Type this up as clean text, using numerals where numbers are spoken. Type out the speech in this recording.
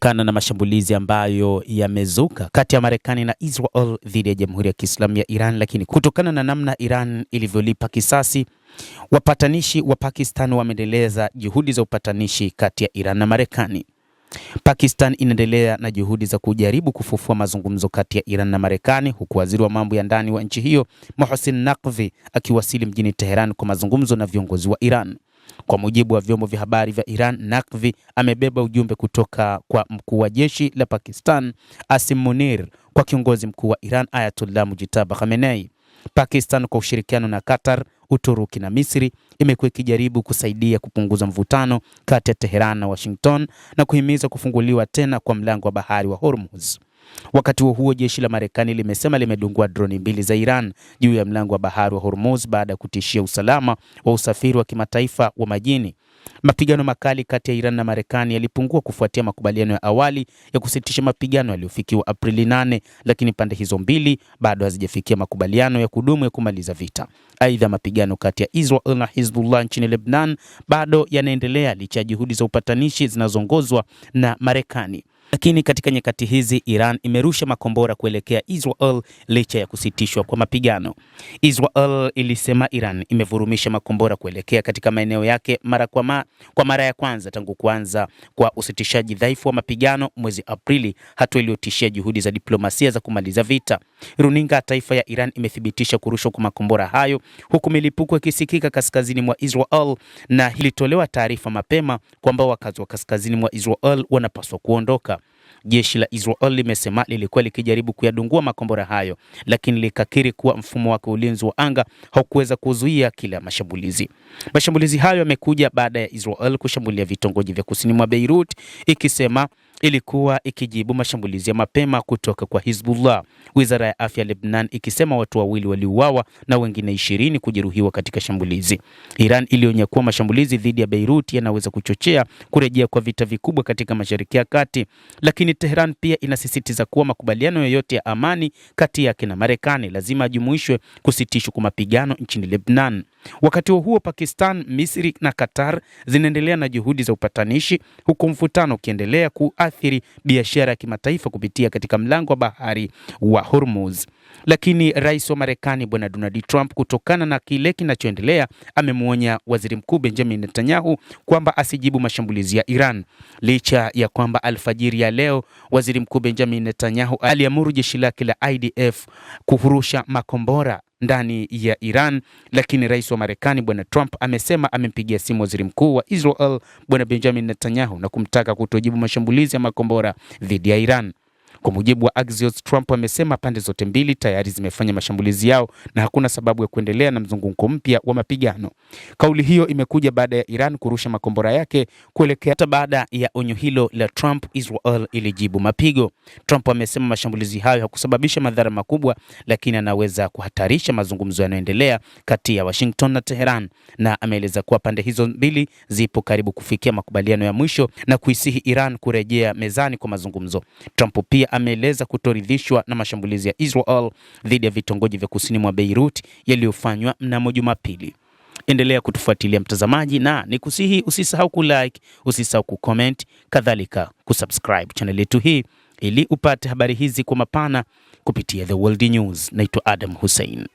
kutokana na mashambulizi ambayo yamezuka kati ya Marekani na Israel dhidi ya Jamhuri ya Kiislamu ya Iran. Lakini kutokana na namna Iran ilivyolipa kisasi, wapatanishi wa Pakistan wameendeleza juhudi za upatanishi kati ya Iran na Marekani. Pakistan inaendelea na juhudi za kujaribu kufufua mazungumzo kati ya Iran na Marekani, huku waziri wa mambo ya ndani wa nchi hiyo Mohsin Naqvi akiwasili mjini Tehran kwa mazungumzo na viongozi wa Iran. Kwa mujibu wa vyombo vya habari vya Iran, Naqvi amebeba ujumbe kutoka kwa mkuu wa jeshi la Pakistan Asim Munir kwa kiongozi mkuu wa Iran Ayatollah Mujtaba Khamenei. Pakistan kwa ushirikiano na Qatar, Uturuki na Misri imekuwa ikijaribu kusaidia kupunguza mvutano kati ya Tehran na Washington na kuhimiza kufunguliwa tena kwa mlango wa bahari wa Hormuz. Wakati huo jeshi la Marekani limesema limedungua droni 2 za Iran juu ya mlango wa bahari wa Hormuz baada ya kutishia usalama wa usafiri wa kimataifa wa majini. Mapigano makali kati ya Iran na Marekani yalipungua kufuatia makubaliano ya awali ya kusitisha mapigano yaliyofikiwa Aprili 8, lakini pande hizo mbili bado hazijafikia makubaliano ya kudumu ya kumaliza vita. Aidha, mapigano kati ya Israel na Hezbollah nchini Lebanon bado yanaendelea licha ya juhudi za upatanishi zinazoongozwa na Marekani. Lakini katika nyakati hizi Iran imerusha makombora kuelekea Israel licha ya kusitishwa kwa mapigano. Israel ilisema Iran imevurumisha makombora kuelekea katika maeneo yake kwa mara ya kwanza tangu kuanza kwa usitishaji dhaifu wa mapigano mwezi Aprili, hatua iliyotishia juhudi za diplomasia za kumaliza vita. Runinga ya taifa ya Iran imethibitisha kurushwa kwa makombora hayo huku milipuko ikisikika kaskazini mwa Israel, na ilitolewa taarifa mapema kwamba wakazi wa kaskazini mwa Israel wanapaswa kuondoka. Jeshi la Israel limesema lilikuwa likijaribu kuyadungua makombora hayo, lakini likakiri kuwa mfumo wake ulinzi wa anga haukuweza kuzuia kila mashambulizi. Mashambulizi hayo yamekuja baada ya Israel kushambulia vitongoji vya kusini mwa Beirut, ikisema ilikuwa ikijibu mashambulizi ya mapema kutoka kwa Hezbollah. Wizara ya afya ya Lebanon ikisema watu 2 waliuawa na wengine 20 kujeruhiwa katika shambulizi. Iran ilionya kuwa mashambulizi dhidi ya Beirut yanaweza kuchochea kurejea kwa vita vikubwa katika Mashariki ya Kati, lakini Tehran pia inasisitiza kuwa makubaliano yoyote ya amani kati yake na Marekani lazima ajumuishwe kusitishwa kwa mapigano nchini Lebanon. Wakati huo Pakistan, Misri na Qatar zinaendelea na juhudi za upatanishi, huku mvutano ukiendelea kuathiri biashara ya kimataifa kupitia katika mlango wa bahari wa Hormuz. Lakini rais wa Marekani Bwana Donald Trump, kutokana na kile kinachoendelea, amemuonya waziri mkuu Benjamin Netanyahu kwamba asijibu mashambulizi ya Iran. Licha ya kwamba alfajiri ya leo waziri mkuu Benjamin Netanyahu aliamuru jeshi lake la IDF kufurusha makombora ndani ya Iran, lakini rais wa Marekani Bwana Trump amesema amempigia simu waziri mkuu wa Israel Bwana Benjamin Netanyahu na kumtaka kutojibu mashambulizi ya makombora dhidi ya Iran. Kwa mujibu wa Axios, Trump amesema pande zote mbili tayari zimefanya mashambulizi yao na hakuna sababu ya kuendelea na mzunguko mpya wa mapigano. Kauli hiyo imekuja baada ya Iran kurusha makombora yake kuelekea. Hata baada ya onyo hilo la Trump, Israel ilijibu mapigo. Trump amesema mashambulizi hayo hakusababisha madhara makubwa, lakini anaweza kuhatarisha mazungumzo yanayoendelea kati ya Washington na Tehran, na ameeleza kuwa pande hizo mbili zipo karibu kufikia makubaliano ya mwisho na kuisihi Iran kurejea mezani kwa mazungumzo. Trump pia ameeleza kutoridhishwa na mashambulizi ya Israel dhidi ya vitongoji vya kusini mwa Beirut yaliyofanywa mnamo Jumapili. Endelea kutufuatilia mtazamaji, na nikusihi usisahau kulike, usisahau kucomment, kadhalika kusubscribe channel yetu hii ili upate habari hizi kwa mapana kupitia The World News. Naitwa Adam Hussein.